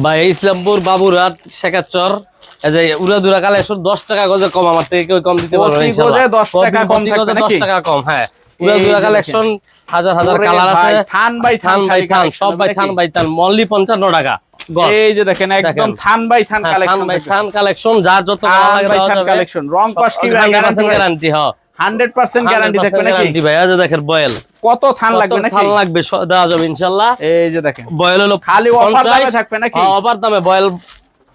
ভাই ইসলামপুর বাবুরহাট শেখাচর এই যে উড়াদুরা কালেকশন 10 টাকা গজে কম, আমার থেকে কেউ কম দিতে পারবে না ইনশাআল্লাহ। 10 টাকা কম থাকবে নাকি? 10 টাকা কম, হ্যাঁ। উড়াদুরা কালেকশন হাজার হাজার কালার আছে। থান বাই থান সব ভাই থান বাই থান অনলি 55 টাকা। এই যে দেখেন একদম থান বাই থান কালেকশন, থান বাই থান কালেকশন, যার যত কালার লাগে দাও যাবে কালেকশন। রং কস কি গ্যারান্টি? হ্যাঁ 100% গ্যারান্টি থাকবে নাকি? গ্যারান্টি ভাই। এই যে দেখেন বয়েল কত থান লাগবে নাকি? থান লাগবে দেওয়া যাবে ইনশাআল্লাহ। এই যে দেখেন বয়েল হলো খালি অফার দামে থাকবে নাকি? হ্যাঁ অফার দামে বয়েল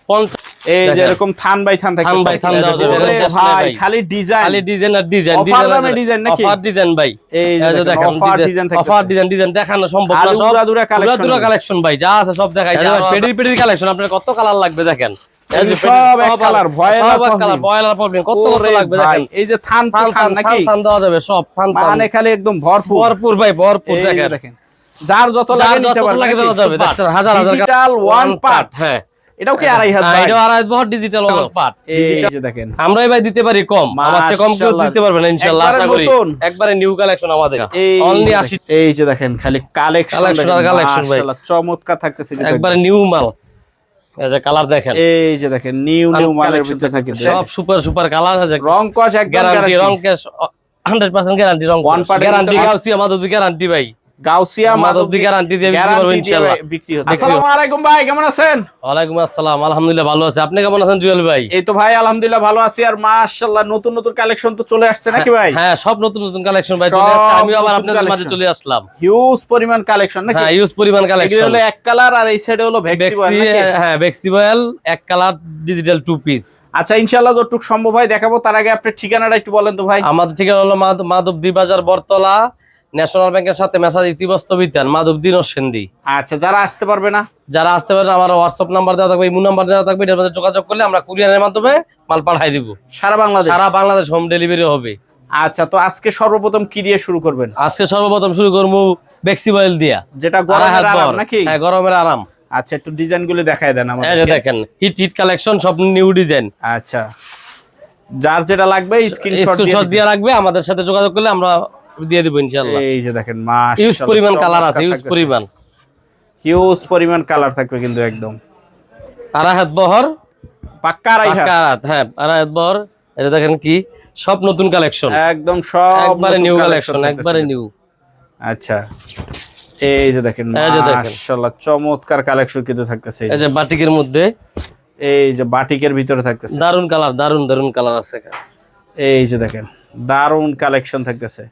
50। এই যে এরকম থান বাই থান থাকবে, থান বাই থান দেওয়া যাবে ভাই। খালি ডিজাইন আর ডিজাইন অফার দামে ডিজাইন নাকি? অফার ডিজাইন ভাই। এই যে দেখেন অফার ডিজাইন থাকবে, অফার ডিজাইন দেখানো সম্ভব না। সব উড়াদুরা কালেকশন ভাই, যা আছে সব দেখাই যায়। পেডির কালেকশন আপনার কত কালার লাগবে দেখেন। সব এক কালার, বয়েল আর প্রবলেম কত লাগবে দেখেন। এই যে থান থান নাকি? থান দেওয়া যাবে সব থান মানে খালি একদম ভরপুর ভাই, ভরপুর দেখেন। যার যত লাগে দেওয়া যাবে দেখেন। হাজার ডিজিটাল ওয়ান পার্ট। হ্যাঁ এটাও কি আড়াই হাত ভাই? এটাও আড়াই হাত ডিজিটাল ওয়ান পার্ট। এই যে দেখেন আমরাই ভাই দিতে পারি কম, আমার চেয়ে কম কেউ দিতে পারবে না ইনশাআল্লাহ, আশা করি। একবারে নিউ কালেকশন আমাদের অনলি 80। এই যে দেখেন খালি কালেকশন মাশাআল্লাহ চমৎকার থাকতেছে, একবারে নিউ মাল। এই যে কালার দেখেন, এই যে দেখেন নিউ মালের ভিতরে থাকতেছে সব সুপার কালার আছে। রং কস একদম গ্যারান্টি, রং কস 100% গ্যারান্টি। রং গ্যারান্টি গাউসিয়া মাদুদি গ্যারান্টি ভাই। গাউসিয়া মাদুদি গ্যারান্টি দিয়ে বিক্রি করব ইনশাআল্লাহ। আসসালামু আলাইকুম ভাই, কেমন আছেন? ওয়ালাইকুম আসসালাম, আলহামদুলিল্লাহ ভালো আছি। আপনি কেমন আছেন জুয়েল ভাই? এই তো ভাই আলহামদুলিল্লাহ ভালো আছি। আর মাশাআল্লাহ নতুন কালেকশন তো চলে আসছে নাকি ভাই? হ্যাঁ সব নতুন কালেকশন ভাই চলে আসছে। আমি আবার আপনাদের মাঝে চলে আসলাম। হিউজ পরিমাণ কালেকশন নাকি? হ্যাঁ হিউজ পরিমাণ কালেকশন। এগুলো হলো এক কালার আর এই সাইডে হলো ভেক্সিবল নাকি? হ্যাঁ ভেক্সিবল এক কালার ডিজিটাল 2 পিস। আচ্ছা ইনশাআল্লাহ যতটুক সম্ভব হয় দেখাবো। তার আগে আপনার ঠিকানাটা একটু বলেন তো ভাই। আমাদের ঠিকানা হলো মাধবদী বাজার বরতলা, ন্যাশনাল ব্যাংকের সাথে মেসাজ ইতিবস্ত বিতান, মাধবদী নরসিংদী। আচ্ছা যারা আসতে পারবে না, যারা আসতে পারবে আমার হোয়াটসঅ্যাপ নাম্বার দেওয়া থাকবে, ইমো নাম্বার দেওয়া থাকবে, এর মধ্যে যোগাযোগ করলে আমরা কুরিয়ারের মাধ্যমে মাল পাঠাই দিব সারা বাংলাদেশ হোম ডেলিভারি হবে। আচ্ছা তো আজকে সর্বপ্রথম কি দিয়ে শুরু করবেন? আজকে সর্বপ্রথম শুরু করবো ভেক্সিবল দিয়া, যেটা গরমের আরাম নাকি? হ্যাঁ গরমের আরাম। আচ্ছা একটু ডিজাইন গুলো দেখায় দেন আমাদের। এই যে দেখেন হিট কালেকশন, সব নিউ ডিজাইন। আচ্ছা যার যেটা লাগবে স্ক্রিনশট দিয়ে রাখবে, আমাদের সাথে যোগাযোগ করলে আমরা দিয়ে দিব ইনশাআল্লাহ। এই যে দেখেন মাশাআল্লাহ হিউজ পরিমাণ কালার আছে, হিউজ পরিমাণ কালার থাকবে কিন্তু একদম আড়াই হাত বহর, পাক্কা আড়াই হাত। হ্যাঁ আড়াই হাত বহর। এটা দেখেন কি সব নতুন কালেকশন, একদম সব একবারে নিউ কালেকশন, একবারে নিউ। আচ্ছা এই যে দেখেন মাশাআল্লাহ চমৎকার কালেকশন কিন্তু থাকতেছে। এই যে বাটিকের মধ্যে, এই যে বাটিকের ভিতরে থাকতেছে দারুন কালার, দারুন কালার আছে। এই যে দেখেন দারুন কালেকশন থাকতেছে।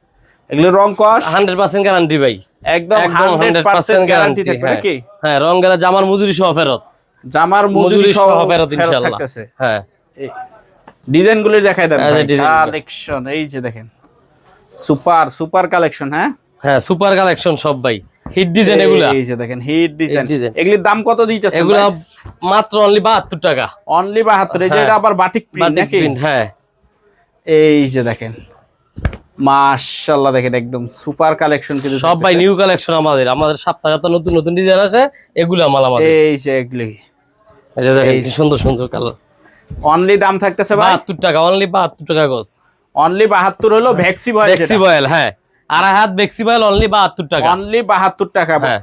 এগুলো রং কস 100% গ্যারান্টি ভাই, একদম 100% গ্যারান্টি থাকবে নাকি? হ্যাঁ রং গেলে জামার মজুরি সহ ফেরত, জামার মজুরি সহ ফেরত ইনশাআল্লাহ। হ্যাঁ ডিজাইন গুলো দেখাই দেন কালেকশন। এই যে দেখেন সুপার কালেকশন। হ্যাঁ সুপার কালেকশন সব ভাই, হিট ডিজাইন এগুলা। এই যে দেখেন হিট ডিজাইন। এগুলোর দাম কত দিতেছেন? এগুলা মাত্র অনলি 72 টাকা। অনলি 72। এই যে এটা আবার বাটিক প্রিন্ট নাকি? হ্যাঁ এই যে দেখেন মাশাআল্লাহ দেখেন একদম সুপার কালেকশন কিন্তু সব ভাই নিউ কালেকশন। আমাদের সপ্তাহে তো নতুন ডিজাইন আছে, এগুলা মাল আমাদের। এই যে এগুলি, এই যে দেখেন কি সুন্দর কালার। অনলি দাম থাকতেছে ভাই 72 টাকা, অনলি 72 টাকা গজ। অনলি 72 হলো ভেক্সিবল। হ্যাঁ আড়াই হাত ভেক্সিবল অনলি 72 টাকা, অনলি 72 টাকা। হ্যাঁ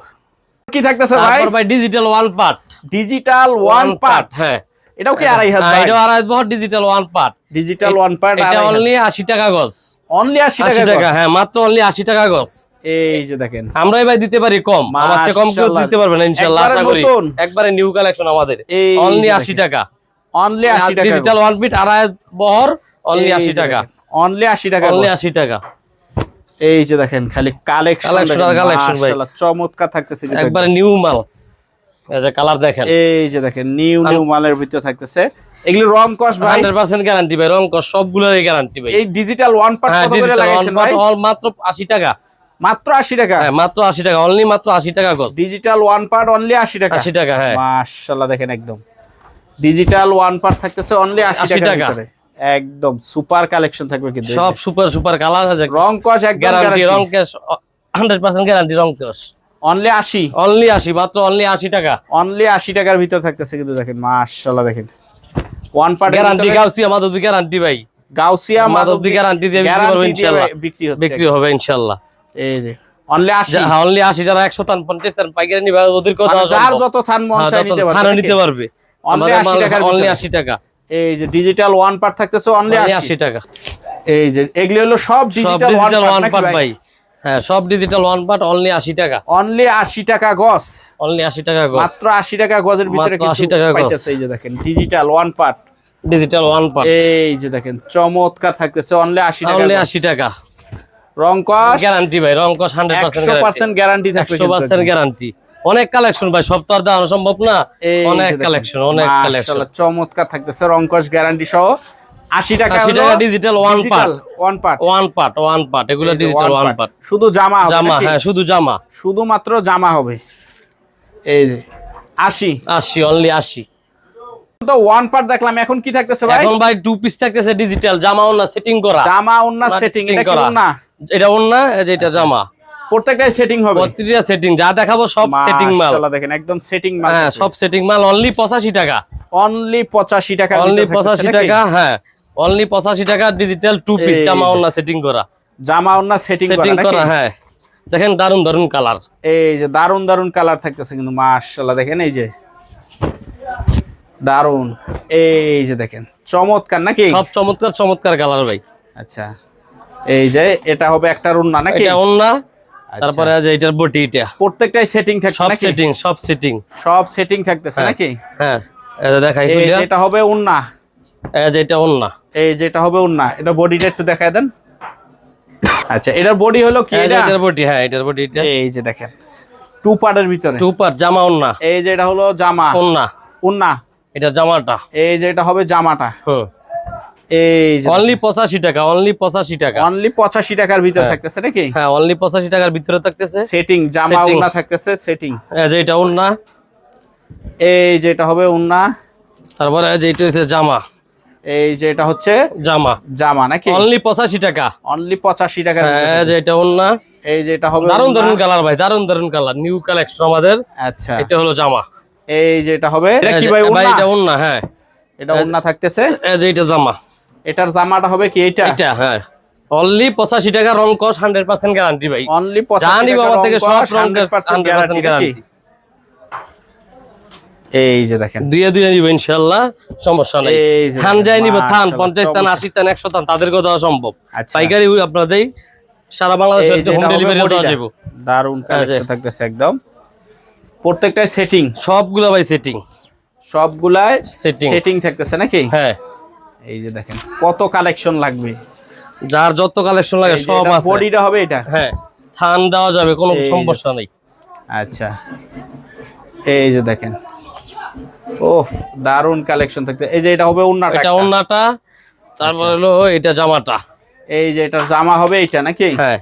কি থাকতেছে ভাই? তারপর ভাই digital one part, digital one part. হ্যাঁ এটাও কি আড়াই হাত ভাই? এটাও আড়াই হাত বহর digital one part. Digital one part এটা অনলি 80 টাকা গজ। অনলি 80 টাকা। হ্যাঁ মাত্র অনলি 80 টাকা গজ। এই যে দেখেন আমরাই ভাই দিতে পারি কম, আমার চেয়ে কম কেউ দিতে পারবে না ইনশাআল্লাহ, আশা করি। একবারে নিউ কালেকশন আমাদের, অনলি 80 টাকা। অনলি 80 টাকা ডিজিটাল ওয়ান পিট আড়াই হাত বহর, অনলি 80 টাকা। অনলি 80 টাকা, অনলি 80 টাকা। এই যে দেখেন খালি কালেকশন ভাই চমৎকার থাকতেছে একবারে নিউ মাল। এই যে কালার দেখেন, এই যে দেখেন নিউ মালের ভিতরে থাকতেছে। এগুলো রং কস ভাই 100% গ্যারান্টি ভাই, রং কস সবগুলোরই গ্যারান্টি ভাই। এই ডিজিটাল ওয়ান পার্ট কত করে লাগাইছেন ভাই? মাত্র 80 টাকা। মাত্র 80 টাকা? হ্যাঁ মাত্র 80 টাকা, অনলি মাত্র 80 টাকা গজ। ডিজিটাল ওয়ান পার্ট অনলি 80 টাকা। 80 টাকা হ্যাঁ মাশাআল্লাহ দেখেন একদম ডিজিটাল ওয়ান পার্ট থাকতেছে অনলি 80 টাকা ভিতরে। একদম সুপার কালেকশন থাকবে কিন্তু সব সুপার কালার আছে। রং কস একদম গ্যারান্টি, রং কস 100% গ্যারান্টি। রং কস অনলি 80, অনলি 80, মাত্র অনলি 80 টাকা। অনলি 80 টাকার ভিতর থাকতেছে কিন্তু দেখেন মাশাআল্লাহ দেখেন one part guarantee. Gausia Madudi guarantee ভাই, গাউসিয়া মাদুদি গ্যারান্টি দিয়ে বিক্রি হবে ইনশাআল্লাহ, বিক্রি হবে ইনশাআল্লাহ। এই যে অনলি 80। হ্যাঁ অনলি 80, যারা 100 থান 50 থান পাইকারি নিবে ওদের কথা যার যত থান মন চাই নিতে পারবে অনলি 80 টাকা, অনলি 80 টাকা। এই যে ডিজিটাল ওয়ান পার্ট থাকতেছে অনলি 80 টাকা। এই যে এগুলি হলো সব ডিজিটাল ওয়ান পার্ট ভাই। হ্যাঁ সব ডিজিটাল ওয়ান পার্ট অনলি 80 টাকা। অনলি 80 টাকা গজ, অনলি 80 টাকা গজ, মাত্র 80 টাকা গজের ভিতরে মাত্র 80 টাকা গজ পাইতেছে। এই যে দেখেন digital one part, digital one part. এই যে দেখেন চমৎকার থাকতেছে অনলি 80 টাকা, অনলি 80 টাকা। রং কস গ্যারান্টি ভাই, রং কস 100% গ্যারান্টি থাকবে, 100% গ্যারান্টি। অনেক কালেকশন ভাই, সব তো আর দেওয়া সম্ভব না, অনেক কালেকশন, অনেক কালেকশন। মাশাআল্লাহ চমৎকার থাকতেছে রং কস গ্যারান্টি সহ 80 টাকা। 80 টাকা digital one part, one part এগুলো ডিজিটাল ওয়ান পার্ট। শুধু জামা হবে জামা, হ্যাঁ শুধু জামা, শুধুমাত্র জামা হবে। এই যে 80 অনলি 80। তো ওয়ান পার্ট দেখলাম, এখন কি থাকতেছে ভাই? এখন ভাই টু পিস থাকতেছে ডিজিটাল, জামা ওন্না সেটিং করা, জামা ওন্না সেটিং। এটা কি ওন্না? এটা ওন্না, এই যে এটা জামা, প্রত্যেকটাই সেটিং হবে, প্রত্যেকটা সেটিং। যা দেখাবো সব সেটিং মাল। মাশাআল্লাহ দেখেন একদম সেটিং মাল। হ্যাঁ সব সেটিং মাল, অনলি 85 টাকা, অনলি 85 টাকা, অনলি 85 টাকা। হ্যাঁ অনলি 85 টাকা ডিজিটাল টু পিস জামা ওন্না সেটিং করা, জামা ওন্না সেটিং করা। হ্যাঁ দেখেন দারুন দারুন কালার, এই যে দারুন দারুন কালার থাকতেছে কিন্তু মাশাআল্লাহ দেখেন এই যে দারুন, এই যে দেখেন চমৎকার নাকি? সব চমৎকার চমৎকার কালার ভাই। আচ্ছা এই যে এটা হবে একটা ওন্না নাকি? এটা ওন্না, তারপরে যে এটার বডি, এটা প্রত্যেকটাই সেটিং থাকছে সব নাকি? সেটিং, সব সেটিং, সব সেটিং থাকতেছে নাকি? হ্যাঁ এই দেখাই এই যে এটা হবে ওন্না, এই যে এটা ওন্না, এই যে এটা হবে ওন্না। এটা বডিটা একটু দেখায় দেন। আচ্ছা এটার বডি হলো কি? এটা এটার বডি, হ্যাঁ এটার বডি। এটা এই যে দেখেন টু পার্টের ভিতরে, টু পার্ট জামা ওন্না। এই যে এটা হলো জামা ওন্না, এটা জামাটা, এই যে এটা হবে জামাটা। এই যে অনলি 85 টাকা, অনলি 85 টাকা, অনলি 85 টাকার ভিতরে থাকতেছে নাকি? হ্যাঁ অনলি 85 টাকার ভিতরে থাকতেছে সেটিং জামা ওন্না থাকতেছে সেটিং। এই যে এটা ওন্না, এই যে এটা হবে ওন্না, তারপরে এই যে এটা হচ্ছে জামা, এই যে এটা হচ্ছে জামা নাকি? অনলি 85 টাকা, অনলি 85 টাকার ভিতরে। এই যে এটা ওন্না, এই যে এটা হবে দারুন দারুন কালার ভাই, দারুন দারুন কালার, নিউ কালেকশন আমাদের। আচ্ছা এটা হলো জামা, এই যে এটা হবে, এটা কি ভাই ওন্না? এটা ওন্না, হ্যাঁ এটা ওন্না থাকতেছে। এই যে এটা জামা, এটার জামাটা হবে কি এটা? হ্যাঁ অনলি 85 টাকা, রং কস 100% গ্যারান্টি ভাই। অনলি 85 জানি টাকা বাবা থেকে সব রং 100% গ্যারান্টি। এই যে দেখেন দুইয়া নিব ইনশাআল্লাহ, সমস্যা নাই। থান যাই নিব, থান 50 থান 80 থান 100 থান তাদেরকে দেওয়া সম্ভব। পাইকারি আপনারা দেই, সারা বাংলাদেশে হোম ডেলিভারি দেওয়া যাবে। দারুন কালেকশন থাকতেছে একদম, প্রত্যেকটাই সেটিং, সবগুলা ভাই সেটিং, সবগুলাই সেটিং থাকতেছে নাকি? হ্যাঁ এই যে দেখেন কত কালেকশন লাগবে, যার যত কালেকশন লাগে সব আছে। বডিটা হবে এটা, হ্যাঁ থান দেওয়া যাবে, কোনো সমস্যা নেই। আচ্ছা এই যে দেখেন ওফ দারুন কালেকশন থাকতে। এই যে এটা হবে ওন্নাটা, এটা ওন্নাটা, তারপর হলো এটা জামাটা, এই যে এটা জামা হবে এটা নাকি? হ্যাঁ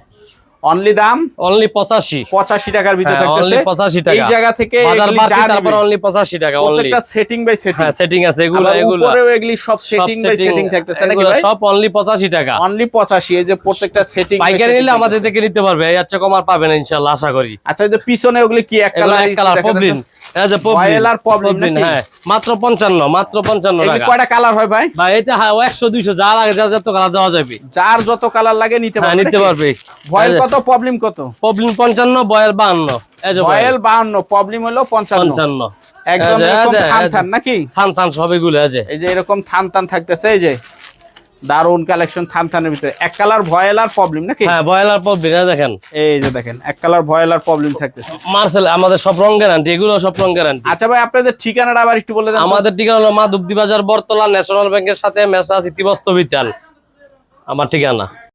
অনলি দাম অনলি 85 টাকার ভিতরে থাকতেছে, অনলি 85 টাকা। এই জায়গা থেকে বাজার বাড়তি, তারপর অনলি 85 টাকা অনলি। প্রত্যেকটা সেটিং বাই সেটিং, হ্যাঁ সেটিং আছে, এগুলা উপরেও এগুলি সব সেটিং বাই সেটিং থাকতেছে নাকি ভাই? সব অনলি 85 টাকা, অনলি 85। এই যে প্রত্যেকটা সেটিং পাইকারি নিলে আমাদের থেকে নিতে পারবে, এই আচ্ছা কম আর পাবেন ইনশাআল্লাহ, আশা করি। আচ্ছা এই যে পিছনে ওগুলি কি এক কালার পবলিন, এই যে পবলিন, হ্যাঁ মাত্র 55 টাকা। কয়টা কালার হয় ভাই? ভাই এটা 100 200 যা লাগে, যত কালার দেওয়া যাবে, যার যত কালার লাগে নিতে পারবে, নিতে পারবে। ভয়েল কত, প্রবলেম কত? পবলিন 55, বয়েল 52, এই যে ভয়েল 52, প্রবলেম হলো 55 একদম এরকম থান নাকি? থান সব এগুলো এই যে এরকম থান থাকতেছে। এই যে দারুন কালেকশন থানের ভিতরে, এক কালার ভয়েল আর প্রবলেম নাকি? হ্যাঁ ভয়েল আর প্রবলেম, দেখেন এই যে দেখেন এক কালার ভয়েল আর প্রবলেম থাকতেছে। মার্সেল আমাদের সব রং গ্যারান্টি, এগুলো সব রং গ্যারান্টি। আচ্ছা ভাই আপনাদের ঠিকানাটা আবার একটু বলে দেন। আমাদের ঠিকানা হলো মাধবদী বাজার, বরতলা, ন্যাশনাল ব্যাংকের সাথে মেসা সিটি বস্ত্র বিতান আমার ঠিকানা।